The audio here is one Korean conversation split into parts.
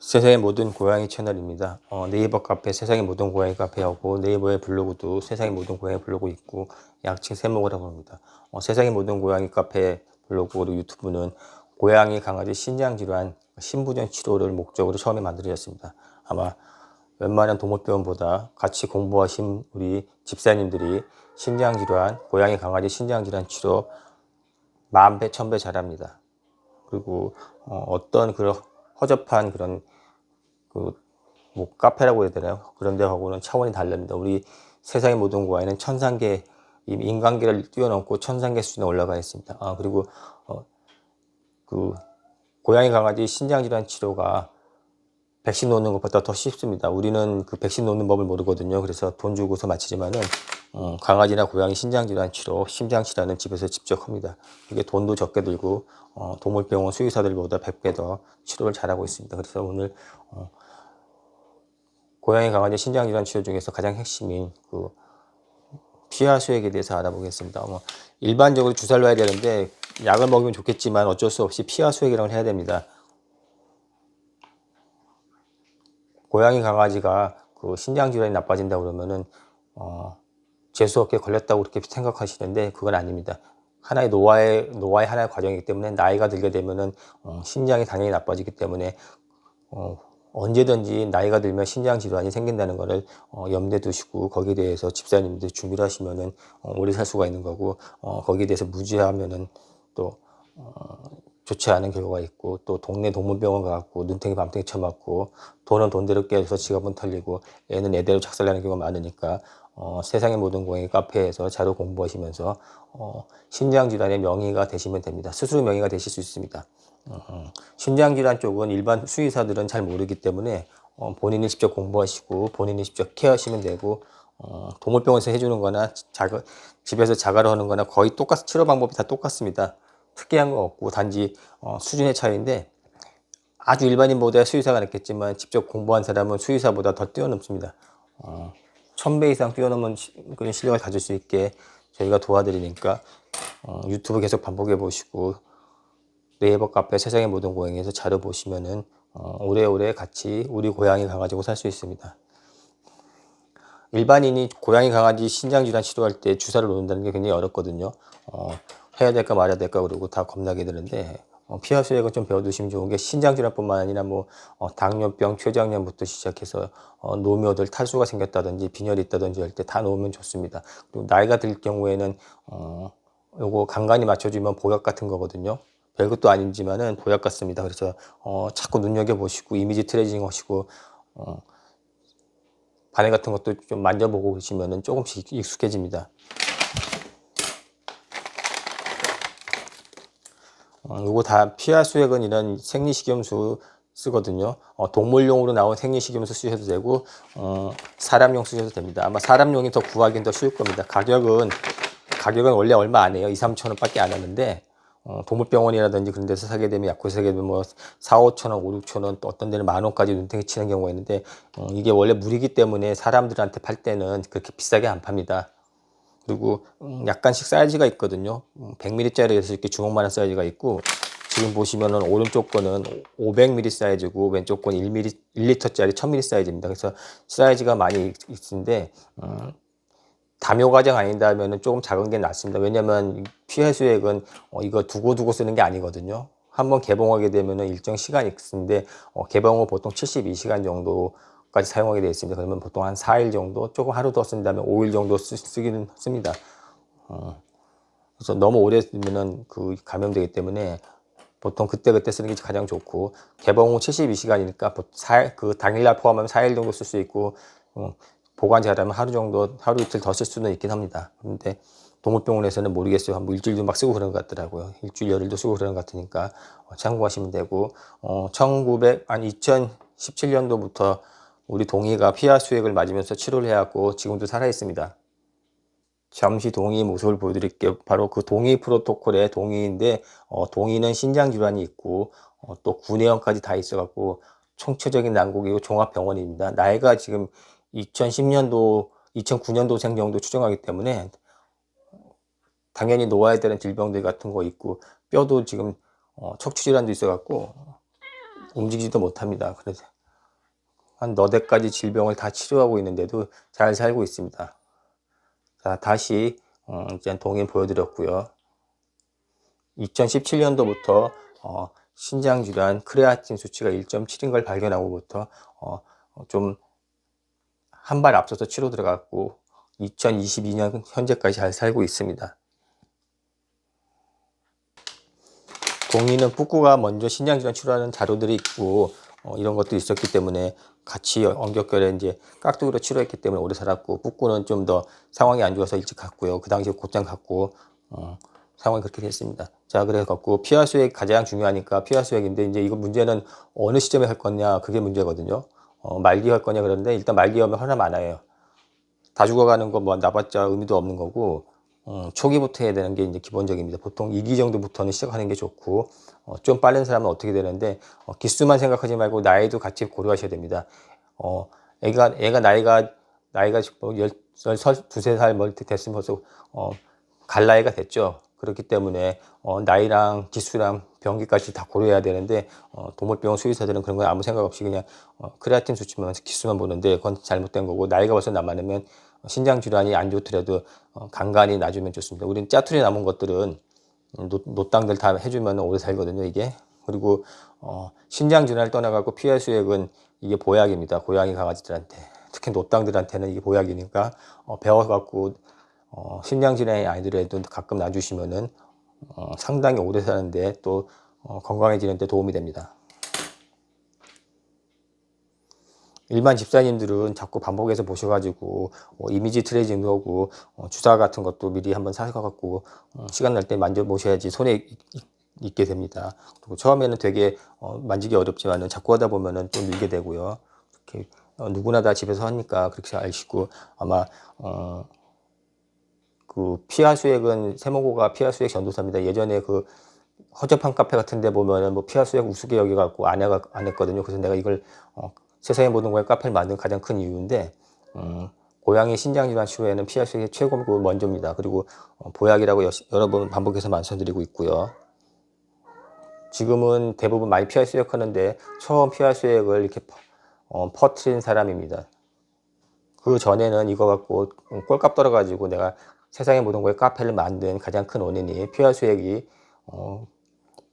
세상의 모든 고양이 채널입니다. 네이버 카페 세상의 모든 고양이 카페하고 네이버의 블로그도 세상의 모든 고양이 블로그 있고 약칭 세모라고 합니다. 세상의 모든 고양이 카페 블로그 그리고 유튜브는 고양이 강아지 신장질환 신부전 치료를 목적으로 처음에 만들어졌습니다. 아마 웬만한 동물병원보다 같이 공부하신 우리 집사님들이 신장질환 고양이 강아지 신장질환 치료 만배 천배 잘합니다. 그리고 어떤 그런 허접한 그런 뭐 카페라고 해야 되나요? 그런 데하고는 차원이 다릅니다. 우리 세상의 모든 고양이는 천상계, 인간계를 뛰어넘고 천상계 수준에 올라가 있습니다. 그리고 그 고양이 강아지 신장질환 치료가 백신 놓는 것보다 더 쉽습니다. 우리는 그 백신 놓는 법을 모르거든요. 그래서 돈 주고서 마치지만은 강아지나 고양이 신장질환 치료, 심장질환은 집에서 직접 합니다. 이게 돈도 적게 들고 동물병원 수의사들보다 100배 더 치료를 잘하고 있습니다. 그래서 오늘 고양이 강아지 신장질환 치료 중에서 가장 핵심인 그 피하 수액에 대해서 알아보겠습니다. 일반적으로 주사를 놔야 되는데 약을 먹이면 좋겠지만 어쩔 수 없이 피하 수액이라고 해야 됩니다. 고양이 강아지가 그 신장질환이 나빠진다 그러면은 재수없게 걸렸다고 그렇게 생각하시는데 그건 아닙니다. 하나의 노화의 하나의 과정이기 때문에 나이가 들게 되면은 신장이 당연히 나빠지기 때문에 언제든지 나이가 들면 신장 질환이 생긴다는 것을 염두에 두시고 거기에 대해서 집사님들 준비를 하시면은 오래 살 수가 있는 거고 거기에 대해서 무지하면은 또 좋지 않은 결과가 있고 또 동네 동물병원 가고 눈탱이 밤탱이 쳐맞고 돈은 돈대로 깨져서 지갑은 털리고 애는 애대로 착살나는 경우가 많으니까 세상의 모든 고양이 카페에서 자료 공부하시면서 신장질환의 명의가 되시면 됩니다. 스스로 명의가 되실 수 있습니다. 신장질환 쪽은 일반 수의사들은 잘 모르기 때문에 본인이 직접 공부하시고 본인이 직접 케어하시면 되고 동물병원에서 해주는 거나 집에서 자가로 하는 거나 거의 치료 방법이 다 똑같습니다. 특이한 거 없고 단지 수준의 차이인데 아주 일반인보다 수의사가 낫겠지만 직접 공부한 사람은 수의사보다 더 뛰어넘습니다. 1000배 이상 뛰어넘은 그런 실력을 가질 수 있게 저희가 도와드리니까 유튜브 계속 반복해 보시고 네이버 카페 세상의 모든 고양이에서 자료 보시면은 오래오래 같이 우리 고양이 강아지고 살 수 있습니다. 일반인이 고양이 강아지 신장질환 치료할 때 주사를 놓는다는 게 굉장히 어렵거든요. 해야 될까 말아야 될까 그러고 다 겁나게 되는데 피하 수액은 좀 배워두시면 좋은 게 신장질환뿐만 아니라 뭐 당뇨병, 췌장염부터 시작해서 노묘들 탈수가 생겼다든지 빈혈이 있다든지 할 때 다 놓으면 좋습니다. 그리고 나이가 들 경우에는 요거 간간히 맞춰주면 보약 같은 거거든요. 별것도 아니지만은 보약 같습니다. 그래서 자꾸 눈여겨보시고 이미지 트레이닝 하시고 바늘 같은 것도 좀 만져보고 계시면은 조금씩 익숙해집니다. 요거 다 피하 수액은 이런 생리식염수 쓰거든요. 동물용으로 나온 생리식염수 쓰셔도 되고 사람용 쓰셔도 됩니다. 아마 사람용이 더 구하기는 더 쉬울 겁니다. 가격은 원래 얼마 안 해요. 2, 3천 원 밖에 안 하는데 동물병원이라든지 그런 데서 사게 되면 약국에서 사게 되면 뭐 4, 5천 원, 5, 6천 원, 또 어떤 데는 10,000원까지 눈탱이 치는 경우가 있는데 이게 원래 물이기 때문에 사람들한테 팔 때는 그렇게 비싸게 안 팝니다. 그리고 약간씩 사이즈가 있거든요. 100ml짜리에서 이렇게 주먹만한 사이즈가 있고 지금 보시면은 오른쪽 거는 500ml 사이즈고 왼쪽 건 1리터짜리 1000ml 사이즈입니다. 그래서 사이즈가 많이 있는데 담요 과정 아니다 하면은 조금 작은 게 낫습니다. 왜냐면 피해 수액은 이거 두고 쓰는 게 아니거든요. 한번 개봉하게 되면은 일정 시간이 있는데 개봉 후 보통 72시간 정도까지 사용하게 되어 있습니다. 그러면 보통 한 4일 정도, 조금 하루 더 쓴다면 5일 정도 쓰기는 씁니다. 그래서 너무 오래 쓰면은 그 감염되기 때문에 보통 그때그때 쓰는 게 가장 좋고 개봉 후 72시간이니까 그 당일날 포함하면 4일 정도 쓸 수 있고 보관 잘하면 하루 이틀 더 쓸 수는 있긴 합니다. 그런데 동물병원에서는 모르겠어요. 한 뭐 일주일도 막 쓰고 그런 것 같더라고요. 일주일 열흘도 쓰고 그런 것 같으니까 참고하시면 되고 2017년도부터 우리 동이가 피하 수액을 맞으면서 치료를 해왔고 지금도 살아 있습니다. 잠시 동이 모습을 보여드릴게요. 바로 그 동이 프로토콜의 동이인데 동이는 신장질환이 있고 또 구내염까지 다 있어갖고 총체적인 난국이고 종합병원입니다. 나이가 지금 2010년도, 2009년도생 정도 추정하기 때문에 당연히 놓아야 되는 질병들 같은 거 있고 뼈도 지금 척추질환도 있어갖고 움직이지도 못합니다. 그래서 한 너댓 가지 질병을 다 치료하고 있는데도 잘 살고 있습니다. 자, 다시 이제 동인 보여드렸고요. 2017년도부터 신장질환 크레아틴 수치가 1.7인 걸 발견하고부터 좀 한 발 앞서서 치료 들어갔고 2022년 현재까지 잘 살고 있습니다. 동의는 뿌꾸가 먼저 신장질환 치료하는 자료들이 있고 이런 것도 있었기 때문에 같이 엉겹결에 이제 깍두기로 치료했기 때문에 오래 살았고, 뿌꾸는 좀 더 상황이 안 좋아서 일찍 갔고요. 그 당시에 곧장 갔고 상황이 그렇게 됐습니다. 자, 그래 갖고 피하 수액 가장 중요하니까 피하 수액인데, 이제 이거 문제는 어느 시점에 할 거냐, 그게 문제거든요. 말기 할 거냐 그러는데, 일단 말기 하면 하나 많아요. 다 죽어가는 거 뭐 나봤자 의미도 없는 거고, 초기부터 해야 되는 게 이제 기본적입니다. 보통 2기 정도부터는 시작하는 게 좋고, 좀 빠른 사람은 어떻게 되는데, 기수만 생각하지 말고 나이도 같이 고려하셔야 됩니다. 애가 나이가 뭐 12살 뭐 됐으면 벌써 갈 나이가 됐죠. 그렇기 때문에 나이랑 기수랑 병기까지 다 고려해야 되는데, 동물병원 수의사들은 그런 거 아무 생각 없이 그냥 크레아틴 수치만 기수만 보는데, 그건 잘못된 거고, 나이가 벌써 남아나면 신장 질환이 안 좋더라도 간간히 놔주면 좋습니다. 우린 짜투리 남은 것들은 노땅들 다 해주면 오래 살거든요, 이게. 그리고 신장 질환을 떠나가고 피할 수액은 이게 보약입니다. 고양이 강아지들한테, 특히 노땅들한테는 이게 보약이니까 배워갖고 신장 질환이 아니더라도 가끔 놔주시면은 상당히 오래 사는데 또 건강해지는 데 도움이 됩니다. 일반 집사님들은 자꾸 반복해서 보셔가지고 이미지 트레이징도 하고 주사 같은 것도 미리 한번 사가갖고 시간 날 때 만져보셔야지 손에 있게 됩니다. 그리고 처음에는 되게 만지기 어렵지만은 자꾸 하다 보면은 또 늘게 되고요. 이렇게 누구나 다 집에서 하니까 그렇게 아시고, 아마 그 피하 수액은 세모고가 피하 수액 전도사입니다. 예전에 그 허접한 카페 같은 데 보면은 뭐 피하 수액 우습게 여겨갖고 안 했거든요. 그래서 내가 이걸 세상의 모든 거에 카페를 만든 가장 큰 이유인데, 고양이 신장질환 치료에는 피하 수액이 최고고 먼저입니다. 그리고 보약이라고 여러 번 반복해서 말씀드리고 있고요. 지금은 대부분 많이 피하 수액 하는데, 처음 피하 수액을 이렇게 퍼트린 사람입니다. 그 전에는 이거 갖고 꼴값 떨어가지고 내가 세상의 모든 거에 카페를 만든 가장 큰 원인이 피하 수액이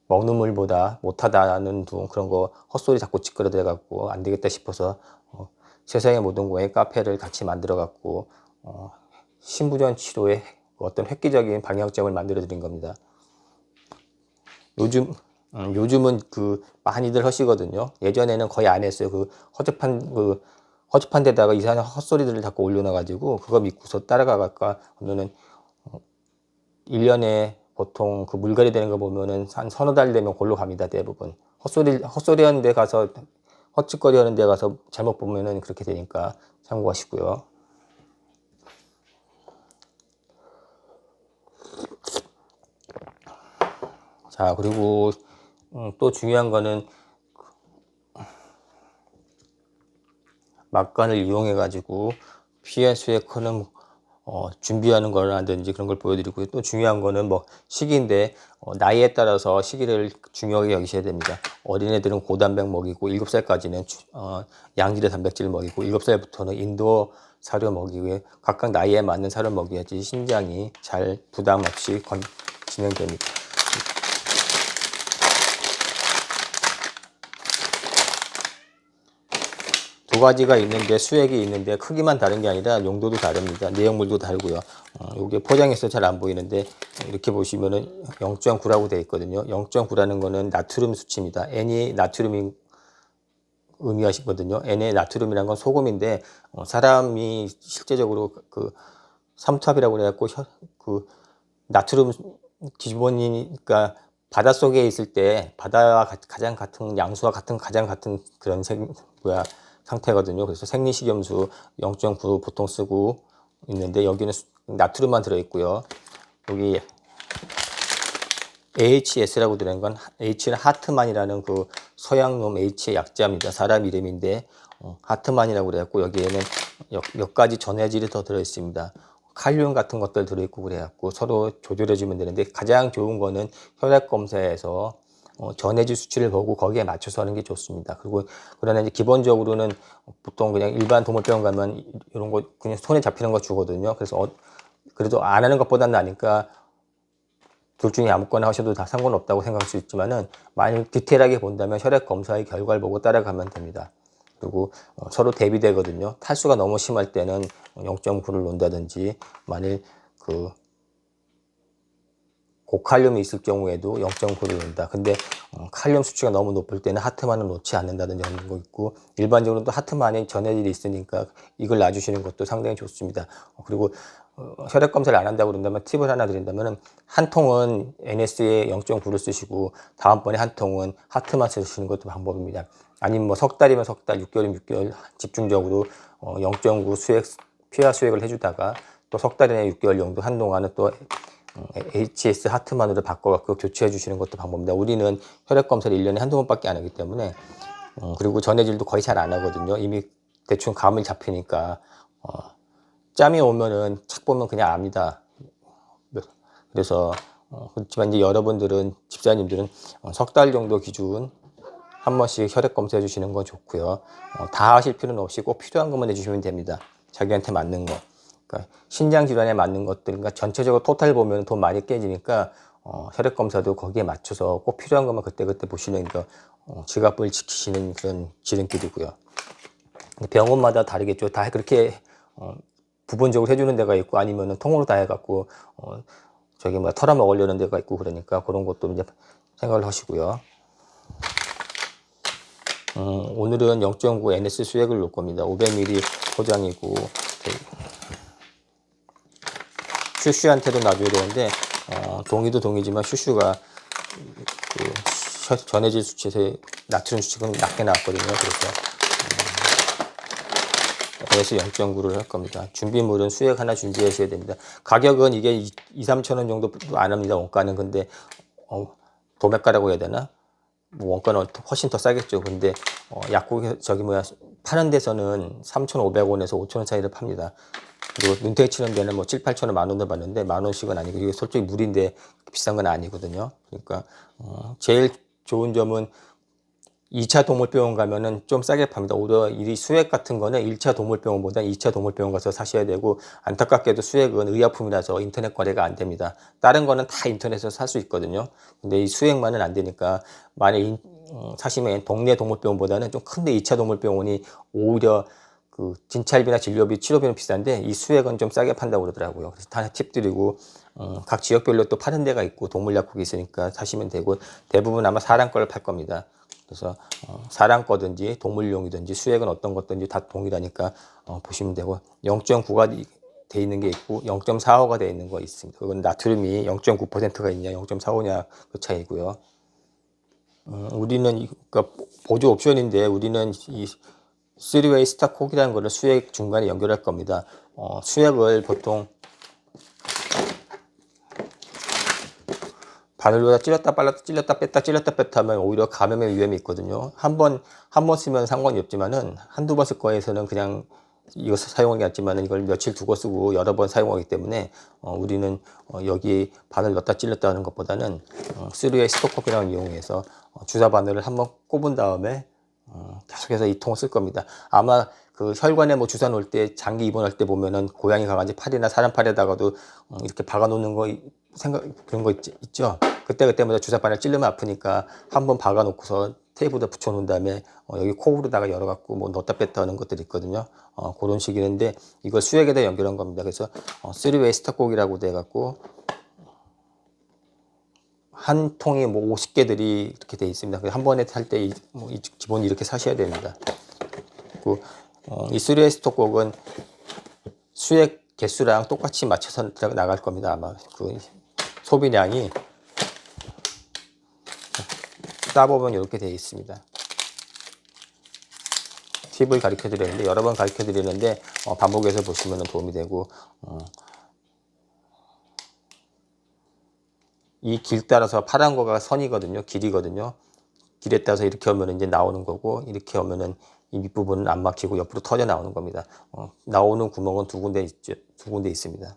먹는 물보다 못하다는 둥 그런 거 헛소리 자꾸 찌끄러대 갖고 안 되겠다 싶어서 세상의 모든 거에 카페를 같이 만들어 갖고 신부전 치료에 어떤 획기적인 방향점을 만들어 드린 겁니다. 요즘은 그 많이들 하시거든요. 예전에는 거의 안 했어요. 그 허접한 데다가 이상한 헛소리들을 자꾸 올려놔가지고 그거 믿고서 따라가갈까 하면은 1년에 보통 그 물갈이 되는 거 보면은 한 서너 달 되면 골로 갑니다. 대부분 헛소리 하는 데 가서, 헛짓거리 하는 데 가서 잘못 보면은 그렇게 되니까 참고하시고요. 자, 그리고 또 중요한 거는 막간을 이용해 가지고 피해 수액하는 준비하는 거라든지 그런 걸 보여드리고요. 또 중요한 거는 뭐 시기인데, 나이에 따라서 시기를 중요하게 여기셔야 됩니다. 어린애들은 고단백 먹이고 7살까지는 양질의 단백질을 먹이고 7살부터는 인도 사료 먹이고요. 각각 나이에 맞는 사료 먹여야지 신장이 잘 부담 없이 진행됩니다. 두 가지가 있는데, 수액이 있는데 크기만 다른 게 아니라 용도도 다릅니다. 내용물도 다르고요. 요게 포장해서 잘 안 보이는데 이렇게 보시면은 0.9라고 되어 있거든요. 0.9라는 거는 나트륨 수치입니다. N이 나트륨이 의미하시거든요. N의 나트륨이라는 건 소금인데, 사람이 실제적으로 그 삼투압이라고 그래갖고 그 나트륨 기본이니까 바닷속에 있을 때 바다와 가장 같은 양수와 가장 같은 그런 상태거든요. 그래서 생리식염수 0.9 보통 쓰고 있는데, 여기는 나트륨만 들어있고요. 여기 AHS라고 들어있는 건 H는 하트만이라는 그 서양놈 H의 약자입니다. 사람 이름인데 하트만이라고 그래갖고 여기에는 몇 가지 전해질이 더 들어있습니다. 칼륨 같은 것들 들어있고 그래갖고 서로 조절해주면 되는데, 가장 좋은 거는 혈액 검사에서 전해질 수치를 보고 거기에 맞춰서 하는 게 좋습니다. 그리고 그러나 이제 기본적으로는 보통 그냥 일반 동물병원 가면 이런 거 그냥 손에 잡히는 거 주거든요. 그래서 그래도 안 하는 것보다는 나니까 둘 중에 아무거나 하셔도 다 상관없다고 생각할 수 있지만은 만약 디테일하게 본다면 혈액 검사의 결과를 보고 따라가면 됩니다. 그리고 서로 대비되거든요. 탈수가 너무 심할 때는 0.9를 놓는다든지 만일 그 고칼륨이 있을 경우에도 0.9를 놓는다. 근데 칼륨 수치가 너무 높을 때는 하트만을 놓지 않는다든지 하는 거 있고, 일반적으로 또 하트만에 전해질이 있으니까 이걸 놔주시는 것도 상당히 좋습니다. 그리고 혈액 검사를 안 한다고 그런다면 팁을 하나 드린다면 한 통은 NS에 0.9를 쓰시고 다음번에 한 통은 하트만 쓰시는 것도 방법입니다. 아니면 뭐 석 달이면 석 달, 6개월이면 6개월 집중적으로 0.9 수액 피하 수액을 해주다가 또 석 달이나 6개월 정도 한동안은 또 HS 하트만으로 바꿔갖고 교체해 주시는 것도 방법입니다. 우리는 혈액 검사를 1년에 한두 번밖에 안 하기 때문에 그리고 전해질도 거의 잘 안 하거든요. 이미 대충 감을 잡히니까 짬이 오면은 착 보면 그냥 압니다. 그래서 그렇지만 이제 여러분들은 집사님들은 석 달 정도 기준 한 번씩 혈액 검사해 주시는 건 좋고요. 다 하실 필요는 없이 꼭 필요한 것만 해주시면 됩니다. 자기한테 맞는 거. 그러니까 신장 질환에 맞는 것들, 그러니까 전체적으로 토탈 보면 돈 많이 깨지니까 혈액 검사도 거기에 맞춰서 꼭 필요한 것만 그때그때 보시는 거 지갑을 지키시는 그런 지름길이고요. 병원마다 다르겠죠. 다 그렇게 부분적으로 해주는 데가 있고 아니면은 통으로 다 해갖고 저기 뭐 털어 먹으려는 데가 있고 그러니까 그런 것도 이제 생각을 하시고요. 오늘은 0.9 NS 수액을 놓을 겁니다. 500ml 포장이고 슈슈한테도 놔줘야 되는데 동의도 동의지만 슈슈가 그 전해질 수치에서 나트륨 수치가 낮게 나왔거든요. 그래서 NS 0.9를 할 겁니다. 준비물은 수액 하나 준비하셔야 됩니다. 가격은 이게 2~3천 원 정도 안 합니다. 원가는. 근데 도매가라고 해야 되나? 뭐 원가는 훨씬 더 싸겠죠. 근데 약국 저기 뭐야 파는 데서는 3,500원에서 5,000원 사이를 팝니다. 그리고 눈탱이 치는 데는 뭐 7~8천 원, 만 원을 받는데 만 원씩은 아니고 이게 솔직히 물인데 비싼 건 아니거든요. 그러니까 제일 좋은 점은 2차 동물병원 가면은 좀 싸게 팝니다. 오히려 이 수액 같은 거는 1차 동물병원보다 2차 동물병원 가서 사셔야 되고, 안타깝게도 수액은 의약품이라서 인터넷 거래가 안 됩니다. 다른 거는 다 인터넷에서 살 수 있거든요. 근데 이 수액만은 안 되니까 만약 사시면 동네 동물병원보다는 좀 큰데 2차 동물병원이 오히려 그 진찰비나 진료비, 치료비는 비싼데 이 수액은 좀 싸게 판다고 그러더라고요. 그래서 다 팁 드리고 각 지역별로 또 파는 데가 있고 동물약국이 있으니까 사시면 되고, 대부분 아마 사람 걸 팔 겁니다. 그래서 사람 거든지 동물용이든지 수액은 어떤 것든지 다 동일하니까 보시면 되고, 0.9가 돼 있는 게 있고 0.45가 돼 있는 거 있습니다. 그건 나트륨이 0.9%가 있냐 0.45냐 그 차이고요. 우리는 그러니까 보조 옵션인데 우리는 이 3웨이 스타콕이라는 거를 수액 중간에 연결할 겁니다. 수액을 보통 바늘로다 찔렀다 빨랐다 찔렀다 뺐다 찔렀다 뺐다 하면 오히려 감염의 위험이 있거든요. 한 번 쓰면 상관이 없지만은 한두 번 쓸 거에서는 그냥 이거 사용하기 낫지만은 이걸 며칠 두고 쓰고 여러 번 사용하기 때문에 우리는 여기 바늘 넣었다 찔렀다 하는 것보다는 3웨이 스토커이라는 이용해서 주사 바늘을 한번 꼽은 다음에 계속해서 이 통을 쓸 겁니다. 아마 그 혈관에 뭐 주사 놓을 때 장기 입원할 때 보면은 고양이 강아지 팔이나 사람 팔에다가도 이렇게 박아 놓는 거 그런 거 있죠. 그때마다 주사 바늘 찔르면 아프니까 한번 박아 놓고서 테이프에다 붙여 놓은 다음에 여기 코으로다가 열어 갖고 뭐 넣었다 뺐다 하는 것들이 있거든요. 그런 식이는데 이걸 수액에다 연결한 겁니다. 그래서 3웨이 스타콕이라고 돼 갖고 한 통에 뭐 50개들이 이렇게 돼 있습니다. 한 번에 살 때 뭐 기본 이렇게 사셔야 됩니다. 그리고 이 3웨이 스타콕은 수액 개수랑 똑같이 맞춰서 나갈 겁니다. 아마 그 소비량이 싸보면 이렇게 되어 있습니다. 팁을 가르쳐 드렸는데 여러 번 가르쳐 드리는데 반복해서 보시면 도움이 되고, 이 길 따라서 파란 거가 선이거든요. 길이거든요. 길에 따라서 이렇게 하면 이제 나오는 거고, 이렇게 하면은 이 밑부분은 안 막히고 옆으로 터져 나오는 겁니다. 나오는 구멍은 두 군데 있죠. 두 군데 있습니다.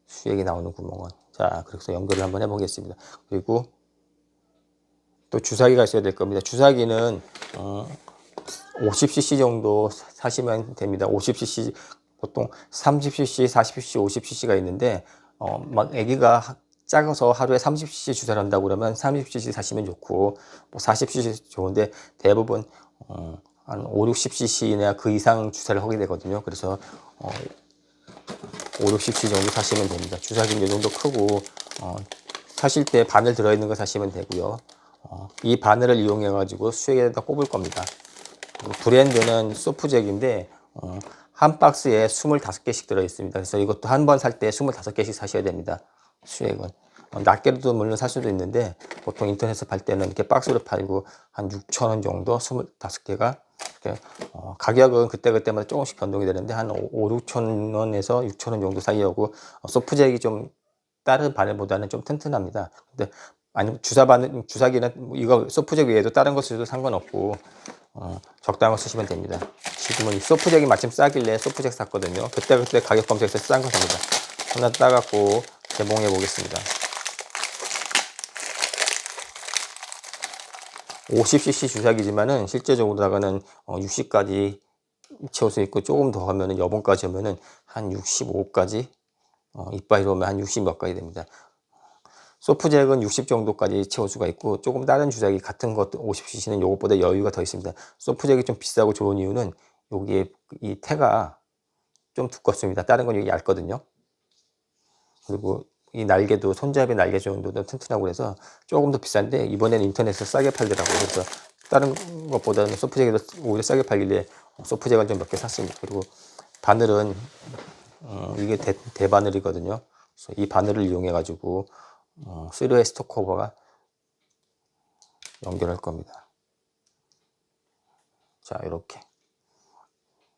수액이 나오는 구멍은. 자, 그래서 연결을 한번 해보겠습니다. 그리고 또 주사기가 있어야 될 겁니다. 주사기는 50cc 정도 사시면 됩니다. 50cc 보통 30cc, 40cc, 50cc가 있는데 막 아기가 작아서 하루에 30cc 주사를 한다고 그러면 30cc 사시면 좋고 뭐 40cc 좋은데 대부분 한 5, 60cc나 그 이상 주사를 하게 되거든요. 그래서 5, 60cc 정도 사시면 됩니다. 주사기는 이 정도 크고 사실 때 바늘 들어있는 거 사시면 되고요. 이 바늘을 이용해 가지고 수액에다 꼽을 겁니다. 브랜드는 소프잭인데 한 박스에 25개씩 들어있습니다. 그래서 이것도 한 번 살 때 25개씩 사셔야 됩니다. 수액은 낱개로도 물론 살 수도 있는데 보통 인터넷에서 팔 때는 이렇게 박스로 팔고 한 6,000원 정도 25개가 이렇게 가격은 그때그때마다 조금씩 변동이 되는데 한 5, 6,000원에서 6,000원 정도 사이하고 소프잭이 좀 다른 바늘보다는 좀 튼튼합니다. 근데 아니 주사기는 이거 소프잭 외에도 다른 거 쓰셔도 상관없고 적당한 거 쓰시면 됩니다. 지금은 소프잭이 마침 싸길래 소프잭 샀거든요. 그때 가격 검색해서 싼 거 삽니다. 하나 따갖고 개봉해 보겠습니다. 50cc 주사기지만은 실제적으로다가는 60까지 채울 수 있고 조금 더 하면은 여분까지 하면은 한 65까지 이빨이 오면 한 60 몇 가지 됩니다. 소프잭은 60 정도까지 채울 수가 있고 조금 다른 주사기 같은 것 50cc는 요것보다 여유가 더 있습니다. 소프잭이 좀 비싸고 좋은 이유는 여기에 이 태가 좀 두껍습니다. 다른 건 여기 얇거든요. 그리고 이 날개도 손잡이 날개 정도도 튼튼하고 그래서 조금 더 비싼데 이번에는 인터넷에서 싸게 팔더라고요. 그래서 다른 것보다는 소프잭이 더 오히려 싸게 팔길래 소프잭을 좀 몇 개 샀습니다. 그리고 바늘은 이게 대바늘이거든요. 그래서 이 바늘을 이용해 가지고 시루의 스톡 커버가 연결할 겁니다. 자, 이렇게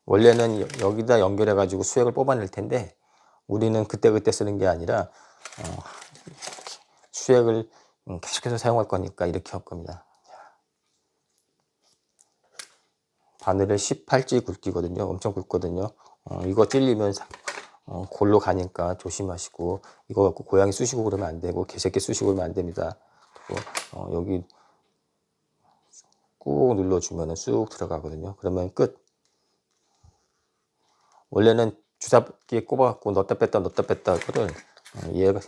원래는 여기다 연결해 가지고 수액을 뽑아낼 텐데 우리는 그때 쓰는 게 아니라 수액을 계속해서 사용할 거니까 이렇게 할 겁니다. 바늘을 18지 굵기거든요. 엄청 굵거든요. 이거 찔리면 골로 가니까 조심하시고 이거 갖고 고양이 쑤시고 그러면 안 되고 개새끼 쑤시고 그러면 안 됩니다. 그리고 여기 꾹 눌러주면 쑥 들어가거든요. 그러면 끝. 원래는 주사기에 꼽아갖고 넣었다 뺐다 그거를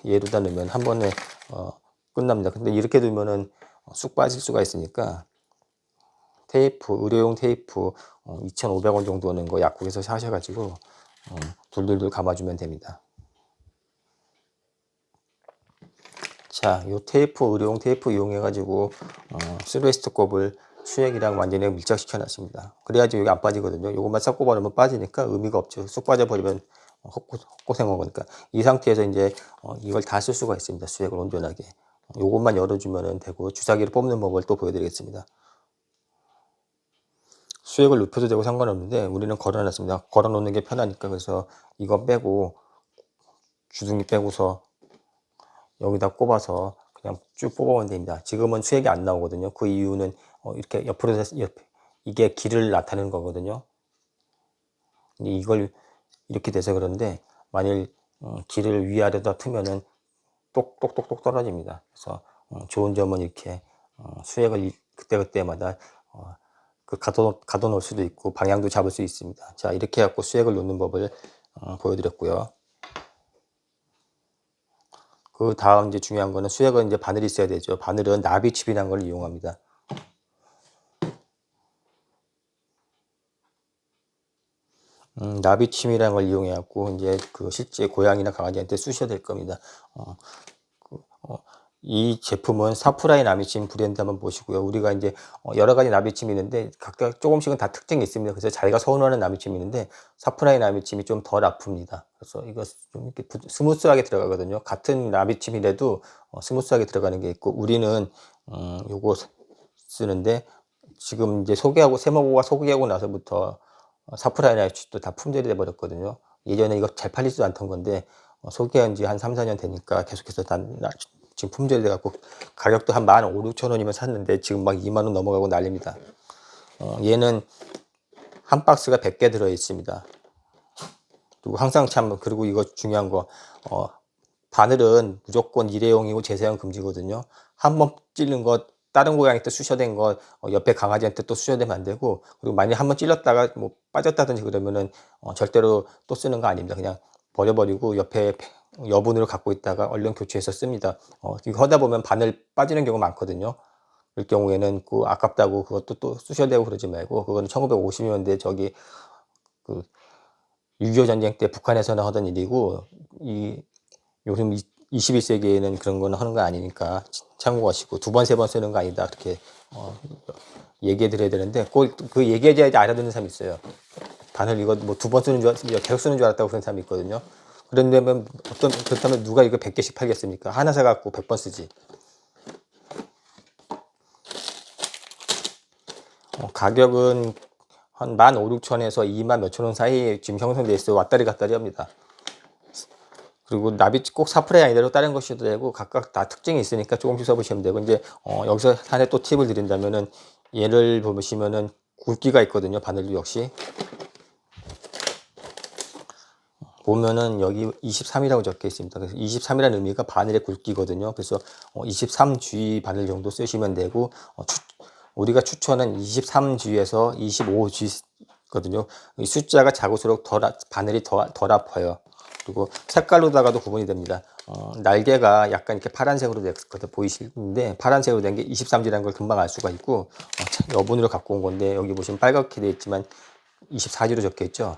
얘로다 넣으면 한 번에 끝납니다. 근데 이렇게 두면은 쑥 빠질 수가 있으니까 테이프, 의료용 테이프 2,500원 정도 하는 거 약국에서 사셔가지고 둘둘둘 감아주면 됩니다. 자, 요 테이프, 의료용 테이프 이용해가지고 시루에스트 kop을 수액이랑 완전히 밀착시켜 놨습니다. 그래야지 여기 안 빠지거든요. 요것만 싹 꼽아놓으면 빠지니까 의미가 없죠. 쑥 빠져버리면 헛고생한 거니까. 이 상태에서 이제 이걸 다 쓸 수가 있습니다. 수액을 온전하게. 요것만 열어주면 되고 주사기를 뽑는 법을 또 보여드리겠습니다. 수액을 눕혀도 되고 상관없는데 우리는 걸어놨습니다. 걸어놓는 게 편하니까. 그래서 이거 빼고 주둥이 빼고서 여기다 꼽아서 그냥 쭉 뽑아오면 됩니다. 지금은 수액이 안 나오거든요. 그 이유는 이렇게 옆으로 이게 길을 나타내는 거거든요. 이걸 이렇게 돼서 그런데 만일 길을 위아래다 트면은 똑똑똑똑 떨어집니다. 그래서 좋은 점은 이렇게 수액을 그때그때마다 가둬 놓을 수도 있고 방향도 잡을 수 있습니다. 자, 이렇게 해갖고 수액을 놓는 법을 보여드렸고요. 그 다음 이제 중요한 거는 수액은 이제 바늘이 있어야 되죠. 바늘은 나비칩이라는 걸 이용합니다. 나비침이라는 걸 이용해 갖고 이제 그 실제 고양이나 강아지한테 쑤셔야 될 겁니다. 이 제품은 사프라이 나비침 브랜드 한번 보시고요. 우리가 이제 여러 가지 나비침이 있는데 각각 조금씩은 다 특징이 있습니다. 그래서 자기가 선호하는 나비침이 있는데 사프라이 나비침이 좀 덜 아픕니다. 그래서 이거 좀 이렇게 스무스하게 들어가거든요. 같은 나비침이라도 스무스하게 들어가는 게 있고 우리는 요거 쓰는데 지금 이제 세모고가 소개하고 나서부터 사프라이 나비침도 다 품절이 돼 버렸거든요. 예전에 이거 잘 팔리지도 않던 건데 소개한 지 한 3, 4년 되니까 계속해서 지금 품절이 돼갖고 가격도 한 15,000~16,000원이면 샀는데 지금 막 20,000원 넘어가고 난립니다. 얘는 한 박스가 100개 들어 있습니다. 그리고 항상 그리고 이거 중요한 거 바늘은 무조건 일회용이고 재사용 금지거든요. 한 번 찌른 것 다른 고양이한테 쑤셔댄 거 옆에 강아지한테 또 쑤셔대면 안 되고, 그리고 만약 한번 찔렀다가 뭐 빠졌다든지 그러면은 절대로 또 쓰는 거 아닙니다. 그냥 버려버리고 옆에 여분으로 갖고 있다가 얼른 교체해서 씁니다. 이거 하다 보면 바늘 빠지는 경우가 많거든요. 그럴 경우에는 그 아깝다고 그것도 또 쑤셔대고 그러지 말고, 그거는 1950년대 저기 그6.25 전쟁 때 북한에서는 하던 일이고, 이 요즘 21세기에는 그런 거는 하는 거 아니니까 참고하시고, 두 번, 세 번 쓰는 거 아니다. 그렇게 얘기해 드려야 되는데, 꼭 그 얘기해야지 알아듣는 사람이 있어요. 바늘 이거 뭐 두 번 쓰는 줄 계속 쓰는 줄 알았다고 그런 사람이 있거든요. 그런다면 그렇다면 누가 이거 100개씩 팔겠습니까? 하나 사갖고 100번 쓰지. 가격은 한 15,000원에서 2만 몇천 원 사이에 지금 형성돼 있어요. 왔다리 갔다리 합니다. 그리고 나비 꼭 사프라이 아니더라도 다른 것이도 되고, 각각 다 특징이 있으니까 조금씩 써보시면 되고, 이제 여기서 하나 또 팁을 드린다면은, 얘를 보시면은 굵기가 있거든요. 바늘도 역시 보면은 여기 23이라고 적혀 있습니다. 그래서 23이라는 의미가 바늘의 굵기거든요. 그래서 23G 바늘 정도 쓰시면 되고, 우리가 추천은 23G에서 25G거든요. 이 숫자가 작을수록 바늘이 덜 아파요. 그리고 색깔로다가도 구분이 됩니다. 날개가 약간 이렇게 파란색으로 보이시는데, 파란색으로 된 게 23G라는 걸 금방 알 수가 있고, 여분으로 갖고 온 건데, 여기 보시면 빨갛게 되어 있지만 24G로 적혀 있죠.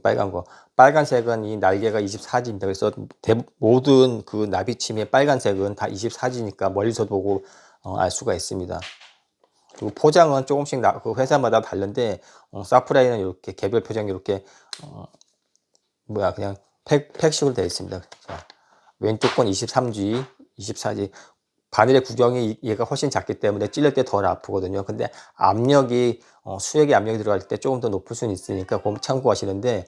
빨간 거. 빨간색은 이 날개가 24G입니다. 그래서 모든 그 나비침의 빨간색은 다 24G니까 멀리서 보고 알 수가 있습니다. 그리고 포장은 조금씩 그 회사마다 다른데, 사프라이는 이렇게 개별 포장이 이렇게 그냥 팩식으로 되어 있습니다. 자, 왼쪽 건 23G, 24G. 바늘의 구경이 얘가 훨씬 작기 때문에 찔릴 때 덜 아프거든요. 근데 압력이 수액의 압력이 들어갈 때 조금 더 높을 수는 있으니까 그거 참고하시는데,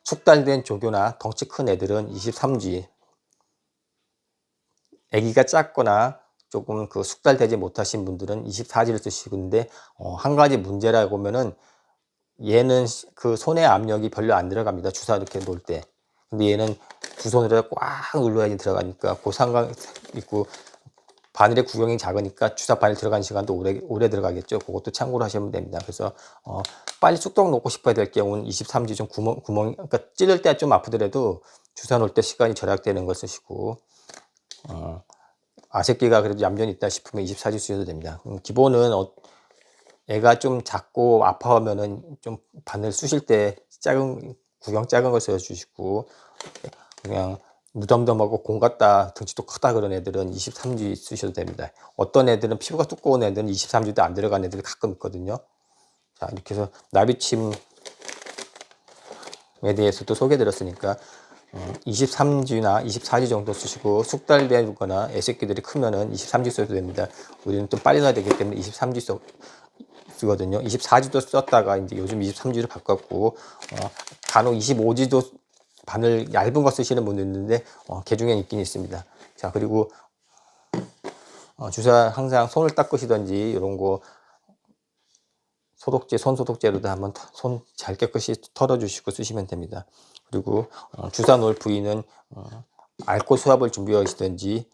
숙달된 조교나 덩치 큰 애들은 23G, 아기가 작거나 조금 그 숙달되지 못하신 분들은 24G를 쓰시는데, 한 가지 문제라고 보면은 얘는 그 손의 압력이 별로 안 들어갑니다. 주사 이렇게 놓을 때. 근데 얘는 두 손으로 꽉 눌러야지 들어가니까 그 상관 있고, 바늘의 구경이 작으니까 주사 바늘 들어가는 시간도 오래 들어가겠죠. 그것도 참고로 하시면 됩니다. 그래서 빨리 쑥떡 놓고 싶어야 될 경우는 23G 좀 그러니까 찌를 때 좀 아프더라도 주사 놓을 때 시간이 절약되는 걸 쓰시고, 아새끼가 그래도 얌전히 있다 싶으면 24G 쓰셔도 됩니다. 기본은 애가 좀 작고 아파하면은 좀 바늘 쑤실 때 구경 작은 걸 써주시고, 그냥 무덤덤하고 공 같다, 덩치도 크다 그런 애들은 23G 쓰셔도 됩니다. 어떤 애들은 피부가 두꺼운 애들은 23G도 안 들어간 애들이 가끔 있거든요. 자, 이렇게 해서 나비침에 대해서도 소개해 드렸으니까 23G나 24G 정도 쓰시고, 숙달되거나 애새끼들이 크면은 23G 써도 됩니다. 우리는 좀 빨리 놔야 되기 때문에 23G 쓰거든요. 24G도 썼다가 이제 요즘 23G로 바꿨고, 간혹 25G도 바늘 얇은 거 쓰시는 분도 있는데 개 중에 있긴 있습니다. 자, 그리고 주사 항상 손을 닦으시던지 이런 거 소독제, 손 소독제로도 한번 손 잘 깨끗이 털어주시고 쓰시면 됩니다. 그리고 주사 놓을 부위는 알코올 수압을 준비하시든지,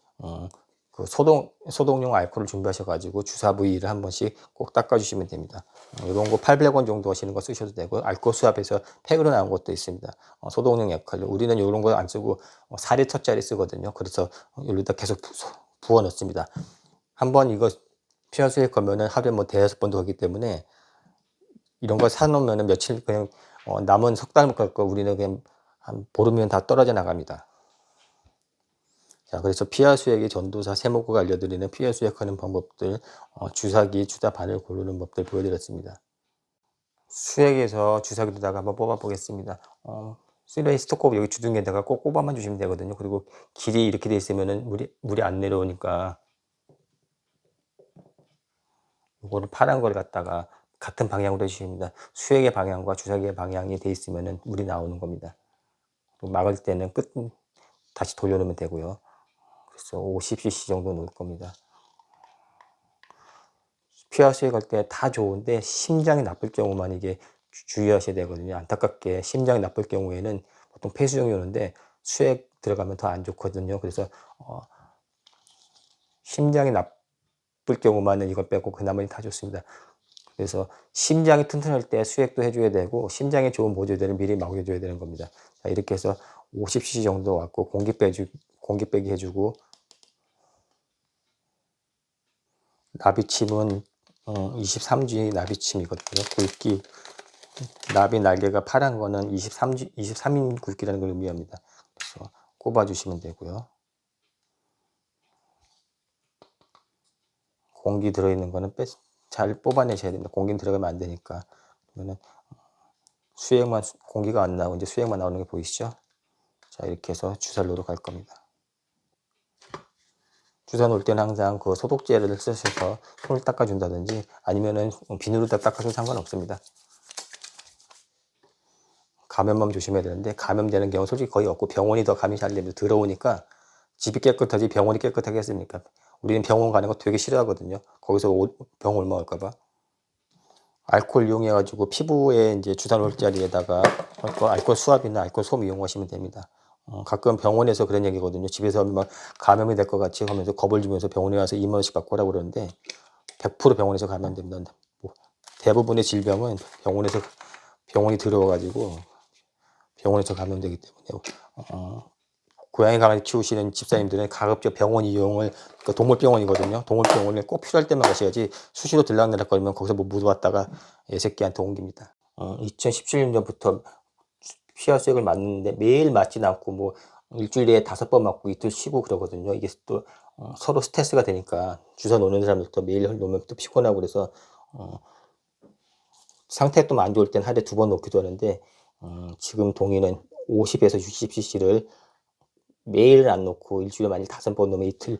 그 소독용 알코올을 준비하셔가지고 주사 부위를 한 번씩 꼭 닦아주시면 됩니다. 이런 거 800원 정도 하시는 거 쓰셔도 되고, 알코올 수압에서 팩으로 나온 것도 있습니다. 소독용 역할로. 우리는 이런 거 안 쓰고 4리터짜리 쓰거든요. 그래서 여기다 계속 부어 넣습니다. 한번 이거 피하수할 거면은 하루에 뭐 대여섯 번도 하기 때문에, 이런 거 사놓으면은 며칠 그냥 남은 석 달 걸 거 우리는 그냥 한 보름이면 다 떨어져 나갑니다. 자, 그래서 피하 수액의 전도사 세모코가 알려드리는 피하 수액하는 방법들, 주사기, 주사 바늘 고르는 법들 보여드렸습니다. 수액에서 주사기로다가 한번 뽑아 보겠습니다. 쓰레기 스토커 여기 주둥이에다가 꼭 꼽아만 주시면 되거든요. 그리고 길이 이렇게 돼 있으면은 물이 안 내려오니까, 이거를 파란 걸 갖다가 같은 방향으로 해주십니다. 수액의 방향과 주사기의 방향이 돼 있으면은 물이 나오는 겁니다. 막을 때는 끝 다시 돌려놓으면 되고요. 그래서 50cc 정도 넣을 겁니다. 피하 수액할 때 다 좋은데 심장이 나쁠 경우만 이게 주의하셔야 되거든요. 안타깝게 심장이 나쁠 경우에는 보통 폐수종이 오는데 수액 들어가면 더 안 좋거든요. 그래서 심장이 경우만은 이걸 빼고 그 나머지 다 좋습니다. 그래서 심장이 튼튼할 때 수액도 해줘야 되고 심장에 좋은 보조제를 미리 먹여줘야 되는 겁니다. 자, 이렇게 해서 50cc 정도 왔고 공기 빼기 해주고 나비침은 23G 나비침이거든요. 굵기 나비 날개가 파란 거는 23인 굵기라는 걸 의미합니다. 그래서 꼽아주시면 되고요. 공기 들어있는 거는 잘 뽑아내셔야 됩니다. 공기는 들어가면 안 되니까. 그러면은 수액만 공기가 안 나오고 이제 수액만 나오는 게 보이시죠? 자, 이렇게 해서 주사를 놓으러 갈 겁니다. 주사 놓을 때는 항상 그 소독제를 쓰셔서 손을 닦아준다든지 아니면은 비누로 닦아도 상관없습니다. 감염만 조심해야 되는데 감염되는 경우 솔직히 거의 없고 병원이 더 감이 잘 됩니다. 들어오니까 집이 깨끗하지 병원이 깨끗하겠습니까? 우리는 병원 가는 거 되게 싫어하거든요. 거기서 병 옮아 올까봐. 알코올 이용해가지고 피부에 이제 주사 놓을 자리에다가 알코올 수압이나 알코올 솜 이용하시면 됩니다. 가끔 병원에서 그런 얘기거든요. 집에서 막 감염이 될 것 같이 하면서 겁을 주면서 병원에 와서 2만 원씩 받고 오라고 그러는데 100% 병원에서 감염됩니다. 대부분의 질병은 병원이 들어와가지고 병원에서 감염되기 때문에 고양이 강아지 키우시는 집사님들은 가급적 병원 이용을 동물병원이거든요. 동물병원에 꼭 필요할 때만 가셔야지 수시로 들락날락거리면 거기서 뭐 묻어왔다가 애새끼한테 옮깁니다. 2017년부터 피하 수액을 맞는데 매일 맞진 않고 뭐 일주일에 5번 맞고 이틀 쉬고 그러거든요. 이게 또 서로 스트레스가 되니까 주사 놓는 사람들도 매일 놓으면 또 피곤하고 그래서 상태 좀 안 좋을 땐 하루에 2번 놓기도 하는데 지금 동의는 50에서 60cc를 매일 안 놓고 일주일에 만일 5번 놓으면 이틀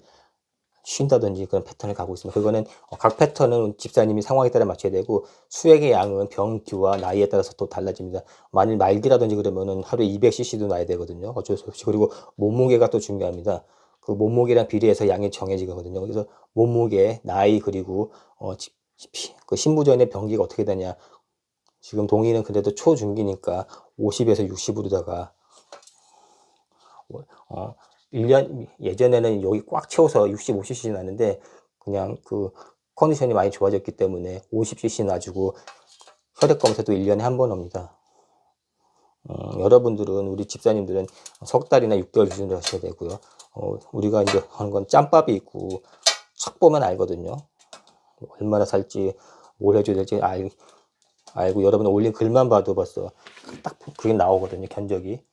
쉰다든지 그런 패턴을 가고 있습니다. 그거는 각 패턴은 집사님이 상황에 따라 맞춰야 되고 수액의 양은 병기와 나이에 따라서 또 달라집니다. 만일 말기라든지 그러면은 하루에 200cc도 놔야 되거든요. 어쩔 수 없이. 그리고 몸무게가 또 중요합니다. 그 몸무게랑 비례해서 양이 정해지거든요. 그래서 몸무게, 나이 그리고 그 신부전의 병기가 어떻게 되냐. 지금 동의는 그래도 초중기니까 50에서 60으로다가 1년 예전에는 여기 꽉 채워서 65cc 나는데 그냥 그 컨디션이 많이 좋아졌기 때문에 50cc 놔주고 혈액 검사도 1년에 한 번 합니다. 여러분들은 우리 집사님들은 석 달이나 6개월 기준으로 하셔야 되고요. 우리가 이제 하는 건 짬밥이 있고 척 보면 알거든요. 얼마나 살지 뭘 해줘야 될지 알고 여러분 올린 글만 봐도 벌써 딱 그게 나오거든요. 견적이.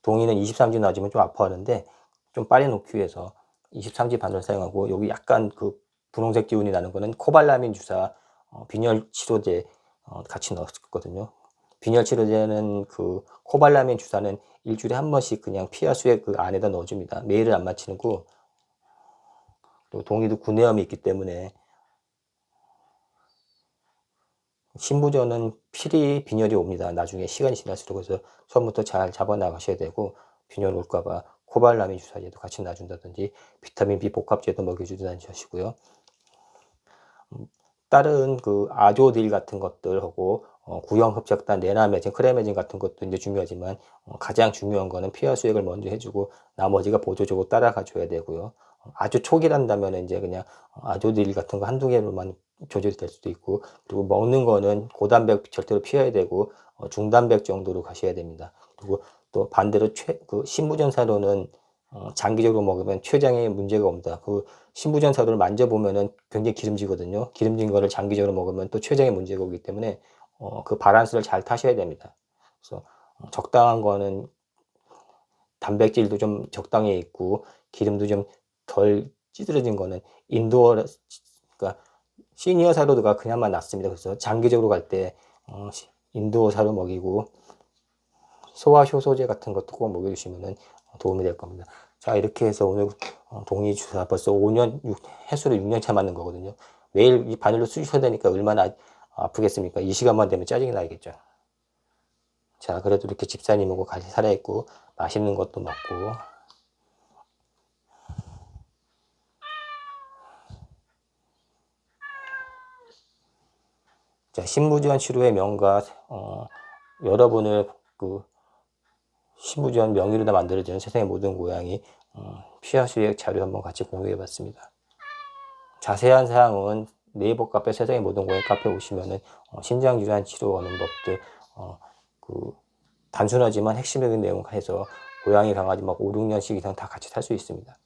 동의는 23G 놔주면 좀 아파하는데 좀 빨리 놓기 위해서 23G 바늘을 사용하고 여기 약간 그 분홍색 기운이 나는 거는 코발라민 주사 빈혈 치료제 같이 넣었거든요. 빈혈 치료제는 그 코발라민 주사는 일주일에 한 번씩 그냥 피하수에 그 안에다 넣어줍니다. 매일은 안 맞히고 그리고 동의도 구내염이 있기 때문에 신부전은 필히 빈혈이 옵니다. 나중에 시간이 지날수록. 그래서 처음부터 잘 잡아나가셔야 되고 빈혈 올까봐 코발라민 주사제도 같이 놔준다든지 비타민 B 복합제도 먹여주든지 하시고요. 다른 그 아조딜 같은 것들하고 구형흡착단, 내나메진, 크레메진 같은 것도 이제 중요하지만 가장 중요한 거는 피하 수액을 먼저 해주고 나머지가 보조적으로 따라가 줘야 되고요. 아주 초기란다면 이제 그냥 아조딜 같은 거 한두 개로만 조절이 될 수도 있고 그리고 먹는 거는 고단백 절대로 피해야 되고 중단백 정도로 가셔야 됩니다. 그리고 또 반대로 그 신부전사로는 장기적으로 먹으면 췌장에 문제가 옵니다. 그 신부전사로를 만져보면은 굉장히 기름지거든요. 기름진 거를 장기적으로 먹으면 또 췌장에 문제가 오기 때문에 그 바란스를 잘 타셔야 됩니다. 그래서 적당한 거는 단백질도 좀 적당히 있고 기름도 좀 덜 찌들어진 거는 인도어 그러니까 시니어 사료가 그냥만 낫습니다. 그래서 장기적으로 갈 때 인도어 사료 먹이고 소화 효소제 같은 것도 꼭 먹여주시면 도움이 될 겁니다. 자, 이렇게 해서 오늘 동의 주사 벌써 5년 해수로 6년 차 맞는 거거든요. 매일 이 바늘로 쑤셔야 되니까 얼마나 아프겠습니까? 이 시간만 되면 짜증이 나겠죠. 자, 그래도 이렇게 집사님하고 같이 살아있고 맛있는 것도 먹고 자, 신부전 치료의 명가 여러분을 그 심우전 명의로 다 만들어지는 세상의 모든 고양이 피하수액 자료 한번 같이 공유해 봤습니다. 자세한 사항은 네이버 카페 세상의 모든 고양이 카페 오시면은 신장 질환 치료하는 법들 단순하지만 핵심적인 내용 해서 고양이 강아지 막 5, 6년씩 이상 다 같이 살 수 있습니다.